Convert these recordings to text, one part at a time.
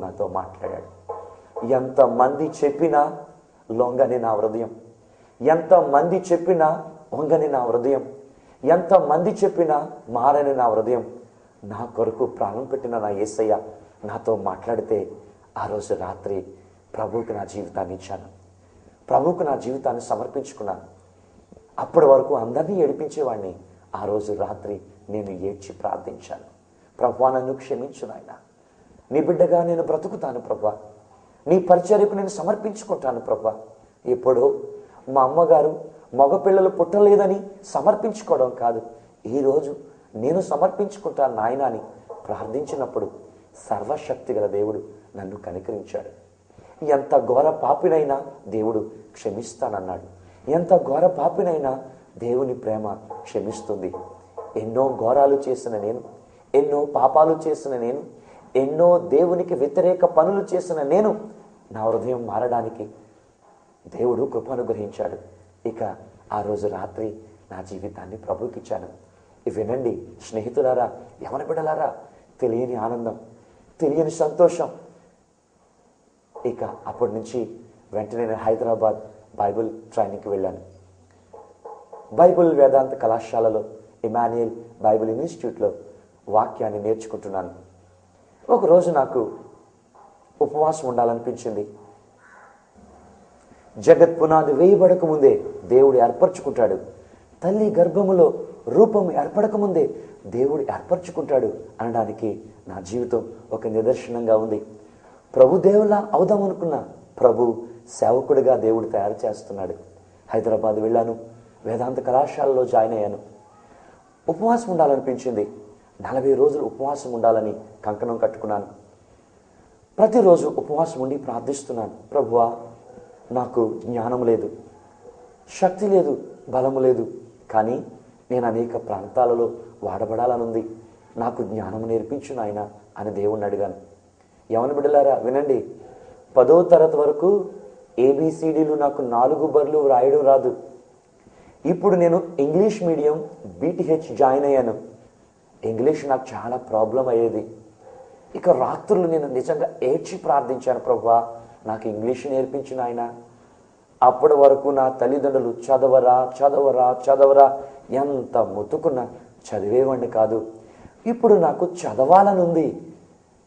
నాతో మాట్లాడాడు. ఎంతమంది చెప్పినా లొంగని నా హృదయం, ఎంతమంది చెప్పినా వంగని నా హృదయం, ఎంతమంది చెప్పినా మారని నా హృదయం, నా కొరకు ప్రాణం పెట్టిన నా యేసయ్య నాతో మాట్లాడితే ఆ రోజు రాత్రి ప్రభువుకి నా జీవితాన్ని ఇచ్చాను, ప్రభువుకు నా జీవితాన్ని సమర్పించుకున్నాను. అప్పటి వరకు అందరినీ ఏడిపించేవాడిని. ఆ రోజు రాత్రి నేను ఏడ్చి ప్రార్థించాను, ప్రభువా నన్ను క్షమించు నాయన, నీ బిడ్డగా నేను బ్రతుకుతాను ప్రభువా, నీ పరిచర్యకు నేను సమర్పించుకుంటాను ప్రభువా. ఎప్పుడో మా అమ్మగారు మగపిల్లలు పుట్టలేదని సమర్పించుకోవడం కాదు, ఈరోజు నేను సమర్పించుకుంటాను నాయన అని ప్రార్థించినప్పుడు సర్వశక్తి గల దేవుడు నన్ను కనికరించాడు. ఎంత ఘోర పాపినైనా దేవుడు క్షమిస్తానన్నాడు. ఎంత ఘోర పాపినైనా దేవుని ప్రేమ క్షమిస్తుంది. ఎన్నో ఘోరాలు చేసిన నేను, ఎన్నో పాపాలు చేసిన నేను, ఎన్నో దేవునికి వ్యతిరేక పనులు చేసిన నేను, నా హృదయం మారడానికి దేవుడు కృప అనుగ్రహించాడు. ఇక ఆ రోజు రాత్రి నా జీవితాన్ని ప్రభువుకి ఇచ్చాను. వినండి స్నేహితులారా, యవన బిడ్డలారా, తెలియని ఆనందం, తెలియని సంతోషం. ఇక అప్పటి నుంచి వెంటనే నేను హైదరాబాద్ బైబిల్ ట్రైనింగ్కి వెళ్ళాను. బైబిల్ వేదాంత కళాశాలలో ఇమాన్యుయల్ బైబిల్ ఇన్స్టిట్యూట్లో వాక్యాన్ని నేర్చుకుంటున్నాను. ఒకరోజు నాకు ఉపవాసం ఉండాలనిపించింది. జగత్ పునాది వేయబడక ముందే దేవుడు ఏర్పరచుకుంటాడు. తల్లి గర్భములో రూపం ఏర్పడక ముందే దేవుడు ఏర్పరచుకుంటాడు అనడానికి నా జీవితం ఒక నిదర్శనంగా ఉంది. ప్రభు దేవులా అవుదామనుకున్నా ప్రభు సేవకుడిగా దేవుడు తయారు చేస్తున్నాడు. హైదరాబాద్ వెళ్ళాను, వేదాంత కళాశాలలో జాయిన్ అయ్యాను. ఉపవాసం ఉండాలనిపించింది. 40 రోజులు ఉపవాసం ఉండాలని కంకణం కట్టుకున్నాను. ప్రతిరోజు ఉపవాసం ఉండి ప్రార్థిస్తున్నాను, ప్రభువా నాకు జ్ఞానం లేదు, శక్తి లేదు, బలము లేదు, కానీ నేను అనేక ప్రాంతాలలో వాడబడాలనుంది, నాకు జ్ఞానం నేర్పించు నాయన అని దేవుణ్ణి అడిగాను. యవన బిడ్డలారా వినండి, 10వ తరగతి వరకు ABCDలు నాకు 4 బర్లు వ్రాయడం రాదు. ఇప్పుడు నేను ఇంగ్లీష్ మీడియం BTH జాయిన్ అయ్యాను. ఇంగ్లీష్ నాకు చాలా ప్రాబ్లం అయ్యేది. ఇక రాత్రులు నేను నిజంగా ఏడ్చి ప్రార్థించాను, ప్రభువా నాకు ఇంగ్లీష్ నేర్పించిన ఆయన. అప్పటి వరకు నా తల్లిదండ్రులు చదవరా చదవరా చదవరా ఎంత మొత్తుకున్నా చదివేవాడిని కాదు. ఇప్పుడు నాకు చదవాలనుంది,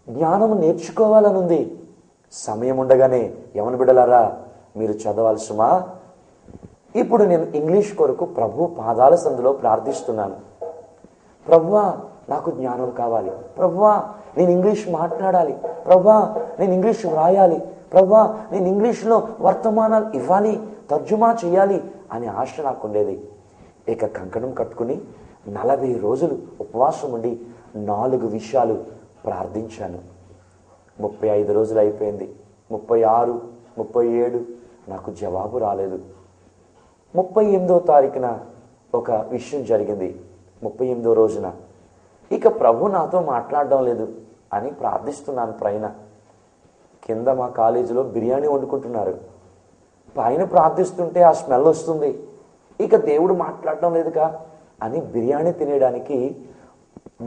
జ్ఞానం నేర్చుకోవాలనుంది. సమయం ఉండగానే యవన బిడ్డలారా మీరు చదవాలి సుమా. ఇప్పుడు నేను ఇంగ్లీష్ కొరకు ప్రభు పాదాల సందులో ప్రార్థిస్తున్నాను, ప్రభువా నాకు జ్ఞానం కావాలి, ప్రభువా నేను ఇంగ్లీష్ మాట్లాడాలి, ప్రభువా నేను ఇంగ్లీష్ వ్రాయాలి, ప్రభువా నేను ఇంగ్లీష్లో వర్తమానాలు ఇవ్వాలి, తర్జుమా చేయాలి అనే ఆశ నాకు ఉండేది. ఇక కంకణం కట్టుకుని 40 రోజులు ఉపవాసం ఉండి 4 విషయాలు ప్రార్థించాను. 35 రోజులు అయిపోయింది, 36, 37 నాకు జవాబు రాలేదు. 38వ తారీఖున ఒక విషయం జరిగింది. 38వ రోజున ఇక ప్రభు నాతో మాట్లాడడం లేదు అని ప్రార్థిస్తున్నాను. పైన కింద మా కాలేజీలో బిర్యానీ వండుకుంటున్నారు, పైన ప్రార్థిస్తుంటే ఆ స్మెల్ వస్తుంది. ఇక దేవుడు మాట్లాడడం లేదుగా అని బిర్యానీ తినేయడానికి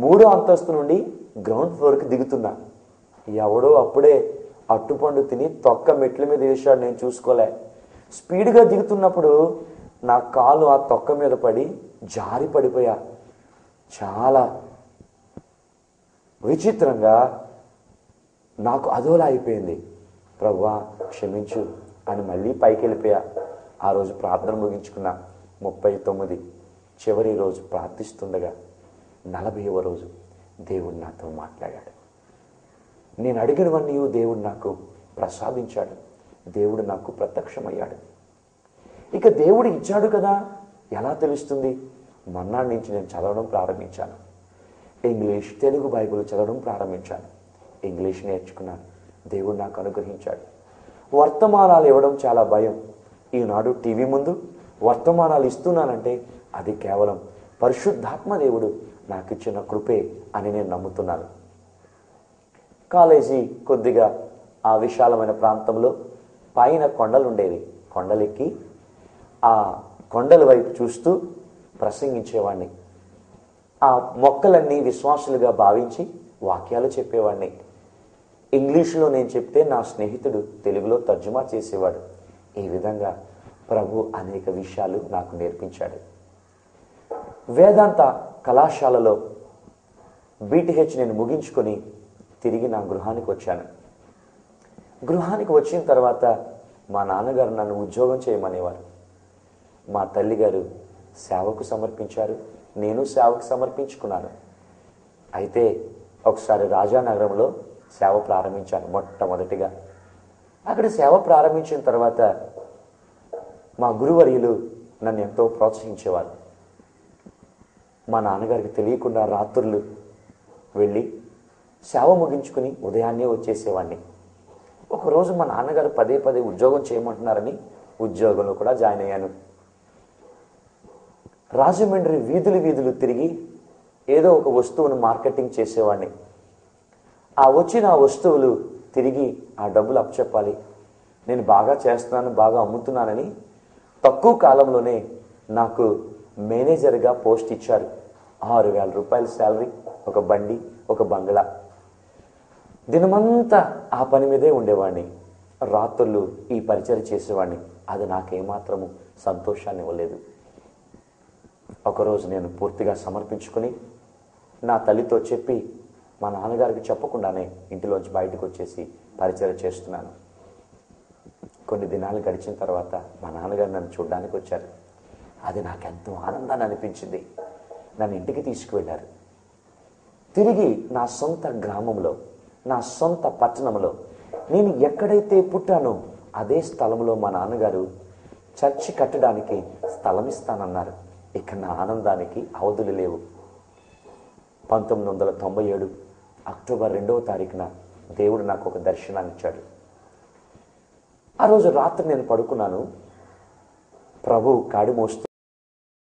3వ అంతస్తు నుండి గ్రౌండ్ ఫ్లోర్కి దిగుతున్నా. ఎవడో అప్పుడే అట్టుపండు తిని తొక్క మెట్ల మీద వేశాడు, నేను చూసుకోలే. స్పీడ్గా దిగుతున్నప్పుడు నా కాలు ఆ తొక్క మీద పడి జారి పడిపోయా. చాలా విచిత్రంగా నాకు అదోలా అయిపోయింది. ప్రభువా క్షమించు అని మళ్ళీ పైకి వెళ్ళిపోయా. ఆ రోజు ప్రార్థన ముగించుకున్నా. 39 చివరి రోజు ప్రార్థిస్తుండగా 40వ రోజు దేవుడు నాతో మాట్లాడాడు. నేను అడిగినవన్నీ దేవుడు నాకు ప్రసాదించాడు, దేవుడు నాకు ప్రత్యక్షమయ్యాడు. ఇక దేవుడు ఇచ్చాడు కదా, ఎలా తెలుస్తుంది? మన్నాడు నుంచి నేను చదవడం ప్రారంభించాను. ఇంగ్లీష్ తెలుగు బైబిల్ చదవడం ప్రారంభించాను. ఇంగ్లీష్ నేర్చుకున్నాను, దేవుడు నాకు అనుగ్రహించాడు. వర్తమానాలు ఇవ్వడం చాలా భయం. ఈనాడు టీవీ ముందు వర్తమానాలు ఇస్తున్నానంటే అది కేవలం పరిశుద్ధాత్మ దేవుడు నాకు ఇచ్చిన కృపే అని నేను నమ్ముతున్నాను. కాలేజీ కొద్దిగా ఆ విశాలమైన ప్రాంతంలో పైన కొండలు ఉండేవి. కొండలెక్కి ఆ కొండల వైపు చూస్తూ ప్రసంగించేవాడిని. ఆ మొక్కలన్నీ విశ్వాసులుగా భావించి వాక్యాలు చెప్పేవాడిని. ఇంగ్లీష్లో నేను చెప్తే నా స్నేహితుడు తెలుగులో తర్జుమా చేసేవాడు. ఈ విధంగా ప్రభు అనేక విషయాలు నాకు నేర్పించాడు. వేదాంత కళాశాలలో బీటీహెచ్ నేను ముగించుకొని తిరిగి నా గృహానికి వచ్చాను. గృహానికి వచ్చిన తర్వాత మా నాన్నగారు నన్ను ఉద్యోగం చేయమనేవారు. మా తల్లిగారు సేవకు సమర్పించారు, నేను సేవకు సమర్పించుకున్నాను. అయితే ఒకసారి రాజానగరంలో సేవ ప్రారంభించాను. మొట్టమొదటిగా అక్కడ సేవ ప్రారంభించిన తర్వాత మా గురువర్యులు నన్ను ఎంతో ప్రోత్సహించేవారు. మా నాన్నగారికి తెలియకుండా రాత్రులు వెళ్ళి సేవ ముగించుకుని ఉదయాన్నే వచ్చేసేవాడిని. ఒకరోజు మా నాన్నగారు పదే పదే ఉద్యోగం చేయమంటున్నారని ఉద్యోగంలో కూడా జాయిన్ అయ్యాను. రాజమండ్రి వీధులు వీధులు తిరిగి ఏదో ఒక వస్తువును మార్కెటింగ్ చేసేవాడిని. ఆ వచ్చిన వస్తువులు తిరిగి ఆ డబ్బులు అప్పచెప్పాలి. నేను బాగా చేస్తున్నాను, బాగా అమ్ముతున్నానని తక్కువ కాలంలోనే నాకు మేనేజర్గా పోస్ట్ ఇచ్చారు. 6,000 రూపాయల శాలరీ, ఒక బండి, ఒక బంగ్లా. దినమంతా ఆ పని మీదే ఉండేవాడిని. రాత్రులు ఈ పరిచయం చేసేవాడిని. అది నాకేమాత్రము సంతోషాన్ని ఇవ్వలేదు. ఒకరోజు నేను పూర్తిగా సమర్పించుకుని నా తల్లితో చెప్పి మా నాన్నగారికి చెప్పకుండానే ఇంటిలోంచి బయటకు వచ్చేసి పరిచయం చేస్తున్నాను. కొన్ని దినాలు గడిచిన తర్వాత మా నాన్నగారు నన్ను చూడడానికి వచ్చారు. అది నాకెంతో ఆనందాన్ని అనిపించింది. నన్ను ఇంటికి తీసుకువెళ్ళారు. తిరిగి నా సొంత గ్రామంలో, నా సొంత పట్టణంలో, నేను ఎక్కడైతే పుట్టానో అదే స్థలంలో మా నాన్నగారు చర్చి కట్టడానికి స్థలం ఇస్తానన్నారు. ఇక నా ఆనందానికి అవధులు లేవు. 1997 అక్టోబర్ 2వ తారీఖున దేవుడు నాకు ఒక దర్శనాన్ని ఇచ్చాడు. ఆ రోజు రాత్రి నేను పడుకున్నాను. ప్రభు కాడి మోస్తూ